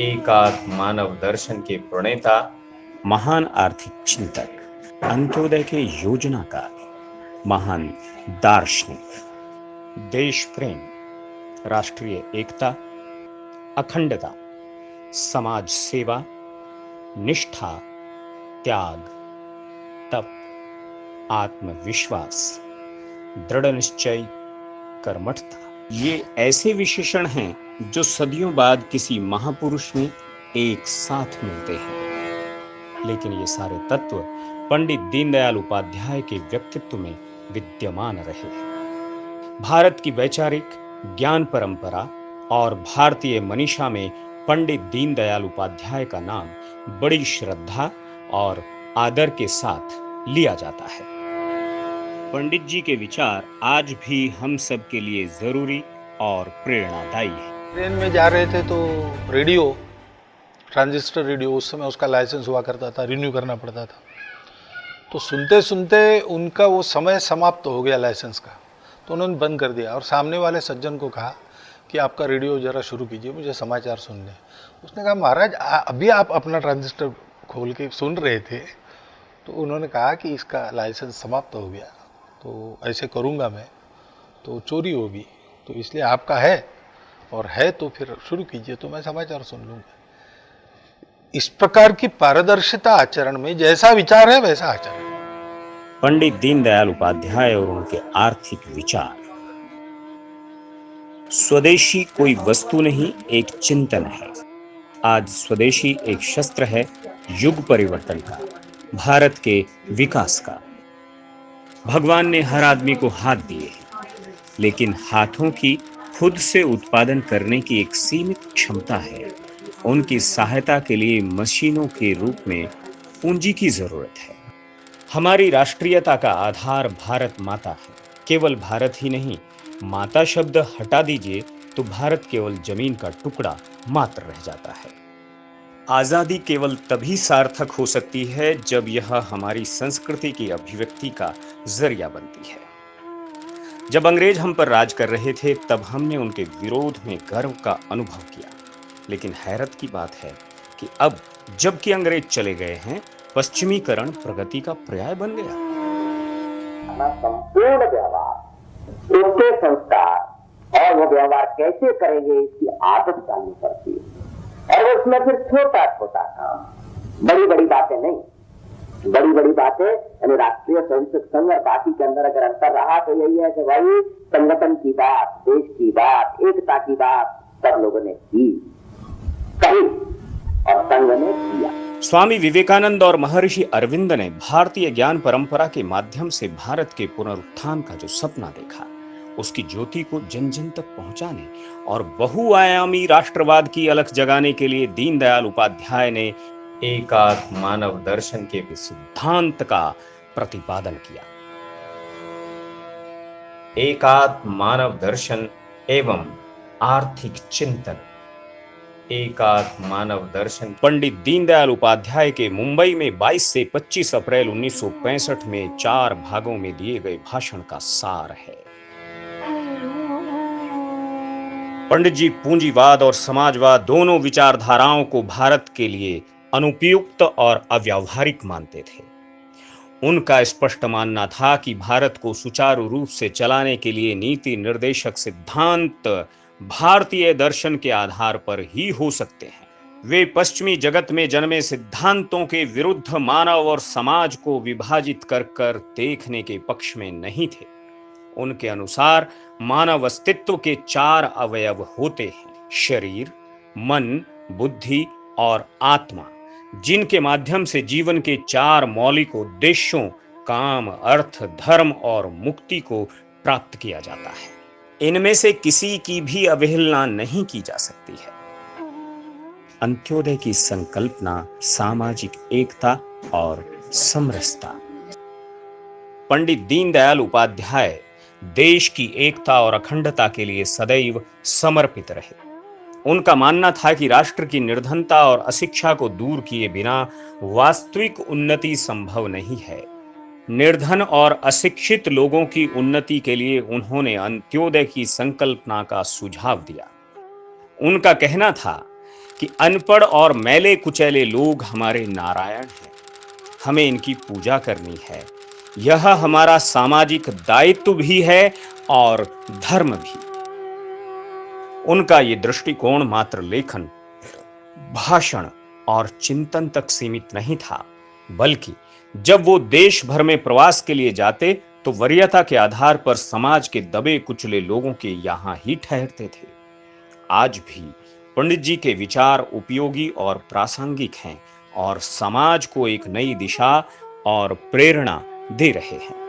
एकात्म मानव दर्शन के प्रणेता, महान आर्थिक चिंतक, अंत्योदय के योजनाकार, महान दार्शनिक, देश प्रेम, राष्ट्रीय एकता, अखंडता, समाज सेवा, निष्ठा, त्याग, तप, आत्मविश्वास, दृढ़ निश्चय, कर्मठता, ये ऐसे विशेषण हैं जो सदियों बाद किसी महापुरुष में एक साथ मिलते हैं। लेकिन ये सारे तत्व पंडित दीनदयाल उपाध्याय के व्यक्तित्व में विद्यमान रहे हैं। भारत की वैचारिक ज्ञान परंपरा और भारतीय मनीषा में पंडित दीनदयाल उपाध्याय का नाम बड़ी श्रद्धा और आदर के साथ लिया जाता है। पंडित जी के विचार आज भी हम सब के लिए जरूरी और प्रेरणादायी है। ट्रेन में जा रहे थे तो रेडियो, ट्रांजिस्टर रेडियो, उस समय उसका लाइसेंस हुआ करता था, रिन्यू करना पड़ता था। तो सुनते सुनते उनका वो समय समाप्त हो गया लाइसेंस का, तो उन्होंने बंद कर दिया और सामने वाले सज्जन को कहा कि आपका रेडियो ज़रा शुरू कीजिए, मुझे समाचार सुनने। उसने कहा महाराज अभी आप अपना ट्रांजिस्टर खोल के सुन रहे थे। तो उन्होंने कहा कि इसका लाइसेंस समाप्त हो गया, तो ऐसे करूँगा मैं तो चोरी होगी, तो इसलिए आपका है और है तो फिर शुरू कीजिए, तो मैं समाचार सुन लूँगा। इस प्रकार की पारदर्शिता आचरण में, जैसा विचार है वैसा आचरण। पंडित दीनदयाल उपाध्याय और उनके आर्थिक विचार। स्वदेशी कोई वस्तु नहीं, एक चिंतन है। आज स्वदेशी एक शस्त्र है, युग परिवर्तन का, भारत के विकास का। भगवान ने हर आदमी को हाथ दिए हैं, लेकिन हाथों की खुद से उत्पादन करने की एक सीमित क्षमता है। उनकी सहायता के लिए मशीनों के रूप में पूंजी की जरूरत है। हमारी राष्ट्रीयता का आधार भारत माता है। केवल भारत ही नहीं, माता शब्द हटा दीजिए तो भारत केवल जमीन का टुकड़ा मात्र रह जाता है। आजादी केवल तभी सार्थक हो सकती है जब यह हमारी संस्कृति की अभिव्यक्ति का जरिया बनती है। जब अंग्रेज हम पर राज कर रहे थे तब हमने उनके विरोध में गर्व का अनुभव किया। लेकिन हैरत की बात है कि अब जबकि अंग्रेज चले गए हैं, पश्चिमीकरण प्रगति का पर्याय बन गया। संपूर्ण व्यवहार, उसके संस्कार और वो व्यवहार कैसे करेंगे इसकी आदत डालनी पड़ती है। और उसमें फिर छोटा छोटा काम, बड़ी बड़ी बातें नहीं। बड़ी बड़ी बातें यानी राष्ट्रीय स्वयंसेवक संघ और बाकी के अंदर अगर अंतर रहा तो यही है कि भाई संगठन की बात, देश की बात, एकता की बात सब लोगों ने की, कही और संघ ने किया। स्वामी विवेकानंद और महर्षि अरविंद ने भारतीय ज्ञान परंपरा के माध्यम से भारत के पुनरुत्थान का जो सपना देखा, उसकी ज्योति को जन जन तक पहुंचाने और बहुआयामी राष्ट्रवाद की अलख जगाने के लिए दीनदयाल उपाध्याय ने एकात्म मानव दर्शन के सिद्धांत का प्रतिपादन किया। एकात्म मानव दर्शन एवं आर्थिक चिंतन। एकात्म मानव दर्शन पंडित दीनदयाल उपाध्याय के मुंबई में 22 से 25 अप्रैल 1965 में 4 भागों में दिए गए भाषण का सार है। पंडित जी पूंजीवाद और समाजवाद दोनों विचारधाराओं को भारत के लिए अनुपयुक्त और अव्यावहारिक मानते थे। उनका स्पष्ट मानना था कि भारत को सुचारू रूप से चलाने के लिए नीति निर्देशक सिद्धांत भारतीय दर्शन के आधार पर ही हो सकते हैं। वे पश्चिमी जगत में जन्मे सिद्धांतों के विरुद्ध मानव और समाज को विभाजित कर कर देखने के पक्ष में नहीं थे। उनके अनुसार मानव अस्तित्व के 4 अवयव होते हैं, शरीर, मन, बुद्धि और आत्मा, जिनके माध्यम से जीवन के 4 मौलिक उद्देश्यों काम, अर्थ, धर्म और मुक्ति को प्राप्त किया जाता है। इनमें से किसी की भी अवहेलना नहीं की जा सकती है। अंत्योदय की संकल्पना सामाजिक एकता और समरसता। पंडित दीनदयाल उपाध्याय देश की एकता और अखंडता के लिए सदैव समर्पित रहे। उनका मानना था कि राष्ट्र की निर्धनता और अशिक्षा को दूर किए बिना वास्तविक उन्नति संभव नहीं है। निर्धन और अशिक्षित लोगों की उन्नति के लिए उन्होंने अंत्योदय की संकल्पना का सुझाव दिया। उनका कहना था कि अनपढ़ और मैले कुचैले लोग हमारे नारायण हैं, हमें इनकी पूजा करनी है। यह हमारा सामाजिक दायित्व भी है और धर्म भी। उनका ये दृष्टिकोण मात्र लेखन, भाषण और चिंतन तक सीमित नहीं था, बल्कि जब वो देश भर में प्रवास के लिए जाते तो वरीयता के आधार पर समाज के दबे कुचले लोगों के यहां ही ठहरते थे। आज भी पंडित जी के विचार उपयोगी और प्रासंगिक हैं और समाज को एक नई दिशा और प्रेरणा दे रहे हैं।